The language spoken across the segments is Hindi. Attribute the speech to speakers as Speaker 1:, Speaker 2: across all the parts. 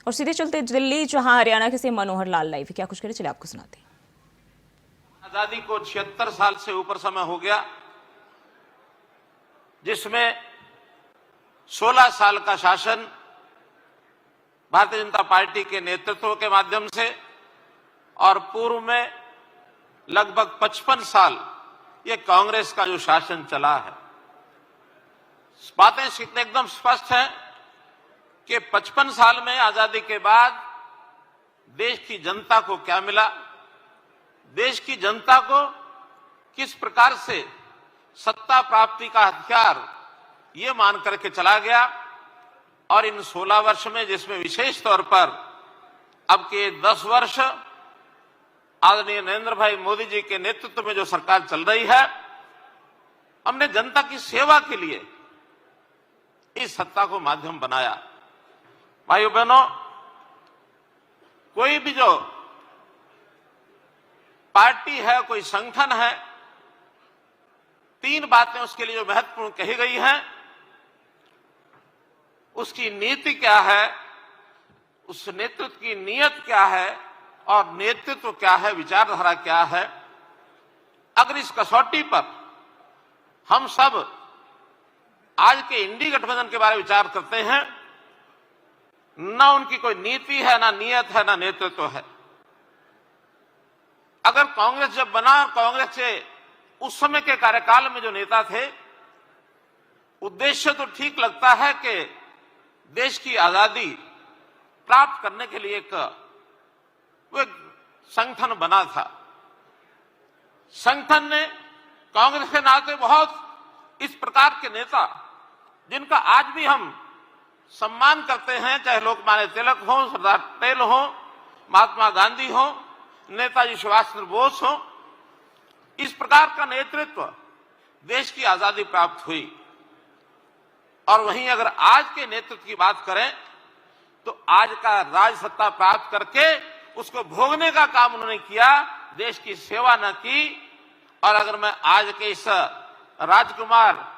Speaker 1: और सीधे चलते दिल्ली, जहां हरियाणा के सीएम मनोहर लाल लाइव, क्या कुछ करे चले आपको सुनाते हैं।
Speaker 2: आजादी को 76 साल से ऊपर समय हो गया, जिसमें 16 साल का शासन भारतीय जनता पार्टी के नेतृत्व के माध्यम से और पूर्व में लगभग 55 साल ये कांग्रेस का जो शासन चला है। बातें एकदम स्पष्ट है कि 55 साल में आजादी के बाद देश की जनता को क्या मिला, देश की जनता को किस प्रकार से सत्ता प्राप्ति का हथियार ये मान करके चला गया। और इन 16 वर्ष में, जिसमें विशेष तौर पर अब के 10 वर्ष आदरणीय नरेंद्र भाई मोदी जी के नेतृत्व में जो सरकार चल रही है, हमने जनता की सेवा के लिए इस सत्ता को माध्यम बनाया। भाइयों बहनों, कोई भी जो पार्टी है, कोई संगठन है, 3 बातें उसके लिए जो महत्वपूर्ण कही गई हैं, उसकी नीति क्या है, उस नेतृत्व की नीयत क्या है और नेतृत्व क्या है, विचारधारा क्या है। अगर इस कसौटी पर हम सब आज के इंडी गठबंधन के बारे में विचार करते हैं, ना उनकी कोई नीति है, ना नीयत है, ना नेतृत्व है। अगर कांग्रेस जब बना, कांग्रेस से उस समय के कार्यकाल में जो नेता थे, उद्देश्य तो ठीक लगता है कि देश की आजादी प्राप्त करने के लिए एक संगठन बना था। संगठन ने कांग्रेस के नाते बहुत इस प्रकार के नेता, जिनका आज भी हम सम्मान करते हैं, चाहे लोकमान्य तिलक हो, सरदार पटेल हो, महात्मा गांधी हो, नेताजी सुभाष चंद्र बोस हो, इस प्रकार का नेतृत्व देश की आजादी प्राप्त हुई। और वहीं अगर आज के नेतृत्व की बात करें तो आज का राज सत्ता प्राप्त करके उसको भोगने का काम उन्होंने किया, देश की सेवा न की। और अगर मैं आज के इस राजकुमार,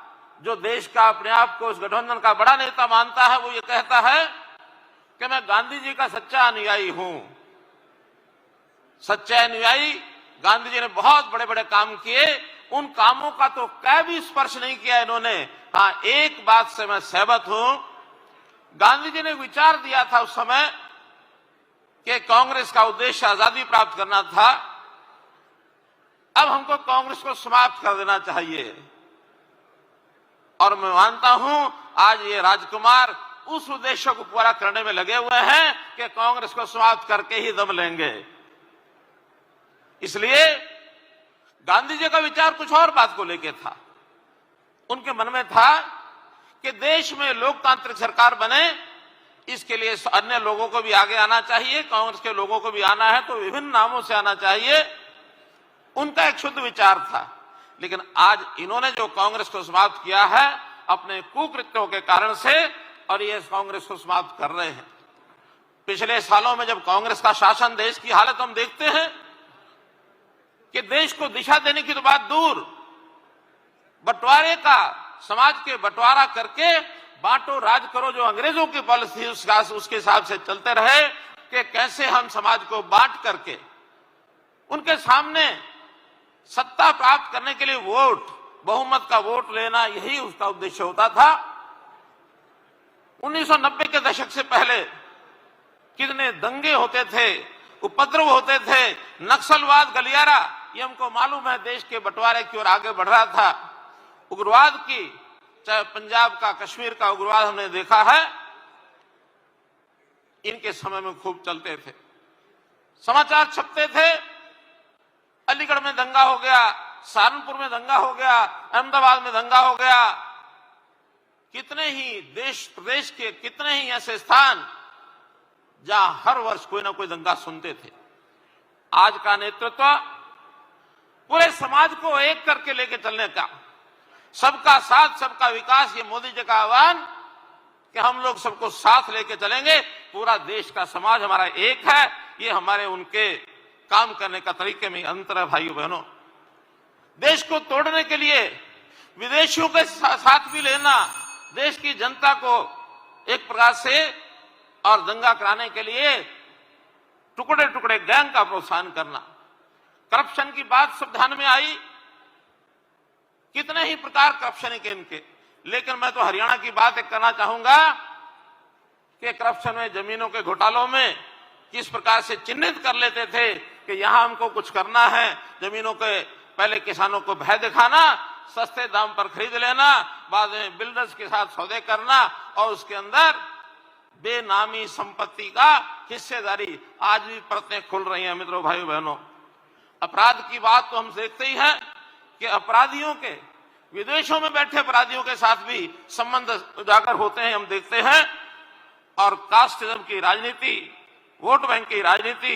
Speaker 2: जो देश का अपने आप को उस गठबंधन का बड़ा नेता मानता है, वो ये कहता है कि मैं गांधी जी का सच्चा अनुयायी हूं। सच्चा अनुयायी, गांधी जी ने बहुत बड़े बड़े काम किए, उन कामों का तो कै भी स्पर्श नहीं किया इन्होंने। हाँ, एक बात से मैं सहमत हूं, गांधी जी ने विचार दिया था उस समय कि कांग्रेस का उद्देश्य आजादी प्राप्त करना था, अब हमको कांग्रेस को समाप्त कर देना चाहिए। और मैं मानता हूं आज ये राजकुमार उस उद्देश्य को पूरा करने में लगे हुए हैं कि कांग्रेस को समाप्त करके ही दम लेंगे। इसलिए गांधी जी का विचार कुछ और बात को लेकर था। उनके मन में था कि देश में लोकतांत्रिक सरकार बने, इसके लिए अन्य लोगों को भी आगे आना चाहिए, कांग्रेस के लोगों को भी आना है तो विभिन्न नामों से आना चाहिए। उनका एक शुद्ध विचार था। लेकिन आज इन्होंने जो कांग्रेस को समाप्त किया है अपने कुकृत्यों के कारण से, और ये कांग्रेस को समाप्त कर रहे हैं। पिछले सालों में जब कांग्रेस का शासन, देश की हालत हम देखते हैं कि देश को दिशा देने की तो बात दूर, बंटवारे का, समाज के बंटवारा करके बांटो राज करो, जो अंग्रेजों की पॉलिसी उसके हिसाब से चलते रहे कि कैसे हम समाज को बांट करके उनके सामने सत्ता प्राप्त करने के लिए वोट, बहुमत का वोट लेना, यही उसका उद्देश्य होता था। 1990 के दशक से पहले कितने दंगे होते थे, उपद्रव होते थे, नक्सलवाद, गलियारा, ये हमको मालूम है, देश के बंटवारे की ओर आगे बढ़ रहा था। उग्रवाद की, चाहे पंजाब का, कश्मीर का उग्रवाद हमने देखा है, इनके समय में खूब चलते थे, समाचार छपते थे। अलीगढ़ में दंगा हो गया, सहारनपुर में दंगा हो गया, अहमदाबाद में दंगा हो गया। कितने ही देश प्रदेश के कितने ही ऐसे स्थान जहां हर वर्ष कोई ना कोई दंगा सुनते थे। आज का नेतृत्व पूरे समाज को एक करके लेके चलने का, सबका साथ सबका विकास, ये मोदी जी का आह्वान कि हम लोग सबको साथ लेके चलेंगे, पूरा देश का समाज हमारा एक है, ये हमारे उनके काम करने का तरीके में अंतर है। भाइयों बहनों, देश को तोड़ने के लिए विदेशियों के साथ भी लेना, देश की जनता को एक प्रकार से और दंगा कराने के लिए टुकड़े टुकड़े गैंग का प्रोत्साहन करना। करप्शन की बात सब ध्यान में आई, कितने ही प्रकार करप्शन के इनके, लेकिन मैं तो हरियाणा की बात एक करना चाहूंगा कि करप्शन में, जमीनों के घोटालों में किस प्रकार से चिन्हित कर लेते थे कि यहां हमको कुछ करना है, जमीनों के पहले किसानों को भय दिखाना, सस्ते दाम पर खरीद लेना, बाद में बिल्डर्स के साथ सौदे करना और उसके अंदर बेनामी संपत्ति का हिस्सेदारी। आज भी परतें खुल रही हैं मित्रों, भाइयों बहनों। अपराध की बात तो हम देखते ही हैं कि अपराधियों के, विदेशों में बैठे अपराधियों के साथ भी संबंध उजागर होते हैं, हम देखते हैं। और कास्टिज्म की राजनीति, वोट बैंक की राजनीति,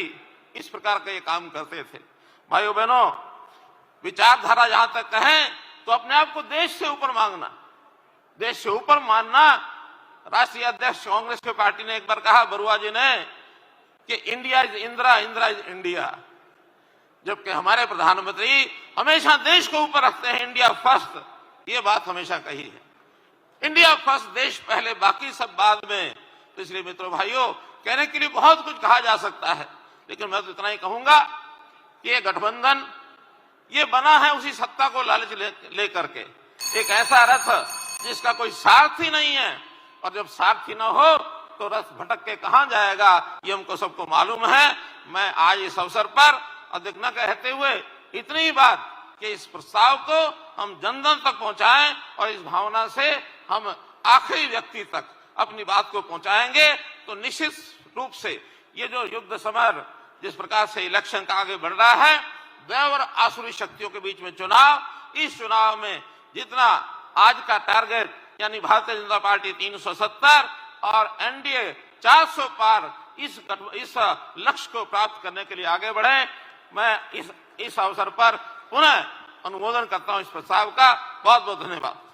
Speaker 2: इस प्रकार का ये काम करते थे। भाइयों बहनों, विचारधारा जहां तक कहें तो अपने आप को देश से ऊपर मांगना, देश से ऊपर मानना। राष्ट्रीय अध्यक्ष कांग्रेस की पार्टी ने एक बार कहा, बरुआ जी ने, कि India is Indira, Indira is India, जबकि हमारे प्रधानमंत्री हमेशा देश को ऊपर रखते हैं, इंडिया फर्स्ट, ये बात हमेशा कही है। इंडिया फर्स्ट, देश पहले, बाकी सब बाद में। तो इसलिए मित्रों भाइयों, कहने के लिए बहुत कुछ कहा जा सकता है, लेकिन मैं तो इतना ही कहूंगा कि ये गठबंधन ये बना है उसी सत्ता को लालच लेकर के, एक ऐसा रथ जिसका कोई सारथी नहीं है, और जब सारथी न हो तो रथ भटक के कहां जाएगा, ये हमको सबको मालूम है। मैं आज इस अवसर पर अधिक न कहते हुए इतनी ही बात कि इस प्रस्ताव को हम जन जन तक पहुंचाएं और इस भावना से हम आखिरी व्यक्ति तक अपनी बात को पहुंचाएंगे, तो निश्चित रूप से ये जो युद्ध समर जिस प्रकार से इलेक्शन का आगे बढ़ रहा है, दैव और आसुरी शक्तियों के बीच में चुनाव, इस चुनाव में जितना आज का टारगेट यानी भारतीय जनता पार्टी 370 और एनडीए 400 पार, इस लक्ष्य को प्राप्त करने के लिए आगे बढ़े। मैं इस अवसर पर पुनः अनुमोदन करता हूं इस प्रस्ताव का। बहुत बहुत धन्यवाद।